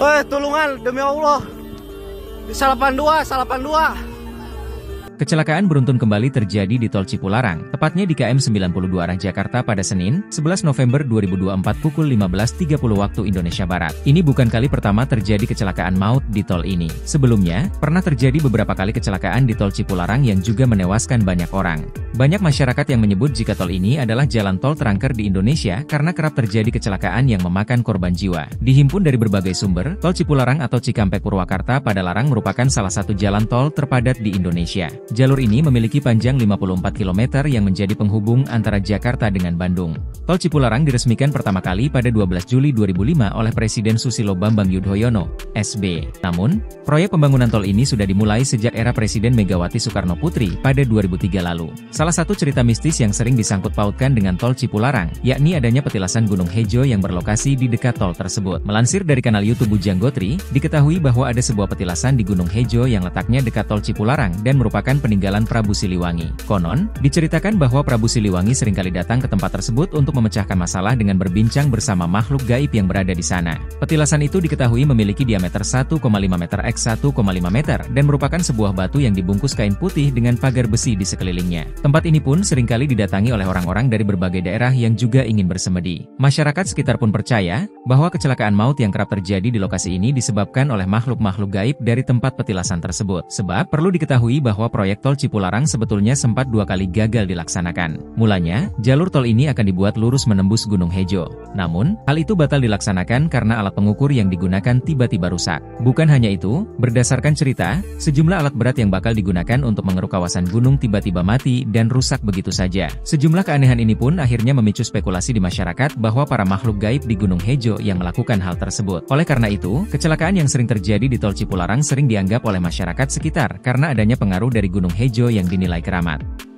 Tulungan demi Allah. Salapan dua. Kecelakaan beruntun kembali terjadi di Tol Cipularang, tepatnya di KM 92 arah Jakarta pada Senin, 11 November 2024 pukul 15.30 waktu Indonesia Barat. Ini bukan kali pertama terjadi kecelakaan maut di tol ini. Sebelumnya, pernah terjadi beberapa kali kecelakaan di Tol Cipularang yang juga menewaskan banyak orang. Banyak masyarakat yang menyebut jika tol ini adalah jalan tol terangker di Indonesia karena kerap terjadi kecelakaan yang memakan korban jiwa. Dihimpun dari berbagai sumber, Tol Cipularang atau Cikampek Purwakarta Padalarang merupakan salah satu jalan tol terpadat di Indonesia. Jalur ini memiliki panjang 54 km yang menjadi penghubung antara Jakarta dengan Bandung. Tol Cipularang diresmikan pertama kali pada 12 Juli 2005 oleh Presiden Susilo Bambang Yudhoyono, SB. Namun, proyek pembangunan tol ini sudah dimulai sejak era Presiden Megawati Soekarno Putri pada 2003 lalu. Salah satu cerita mistis yang sering disangkut pautkan dengan Tol Cipularang, yakni adanya petilasan Gunung Hejo yang berlokasi di dekat tol tersebut. Melansir dari kanal YouTube Bujang Gotri, diketahui bahwa ada sebuah petilasan di Gunung Hejo yang letaknya dekat Tol Cipularang dan merupakan peninggalan Prabu Siliwangi. Konon, diceritakan bahwa Prabu Siliwangi seringkali datang ke tempat tersebut untuk memecahkan masalah dengan berbincang bersama makhluk gaib yang berada di sana. Petilasan itu diketahui memiliki diameter 1,5 meter x 1,5 meter dan merupakan sebuah batu yang dibungkus kain putih dengan pagar besi di sekelilingnya. Tempat ini pun seringkali didatangi oleh orang-orang dari berbagai daerah yang juga ingin bersemedi. Masyarakat sekitar pun percaya bahwa kecelakaan maut yang kerap terjadi di lokasi ini disebabkan oleh makhluk-makhluk gaib dari tempat petilasan tersebut. Sebab perlu diketahui bahwa proyek Tol Cipularang sebetulnya sempat 2 kali gagal dilaksanakan. Mulanya, jalur tol ini akan dibuat lurus menembus Gunung Hejo. Namun, hal itu batal dilaksanakan karena alat pengukur yang digunakan tiba-tiba rusak. Bukan hanya itu, berdasarkan cerita, sejumlah alat berat yang bakal digunakan untuk mengeruk kawasan gunung tiba-tiba mati dan rusak begitu saja. Sejumlah keanehan ini pun akhirnya memicu spekulasi di masyarakat bahwa para makhluk gaib di Gunung Hejo yang melakukan hal tersebut. Oleh karena itu, kecelakaan yang sering terjadi di Tol Cipularang sering dianggap oleh masyarakat sekitar karena adanya pengaruh dari Gunung Hejo yang dinilai keramat.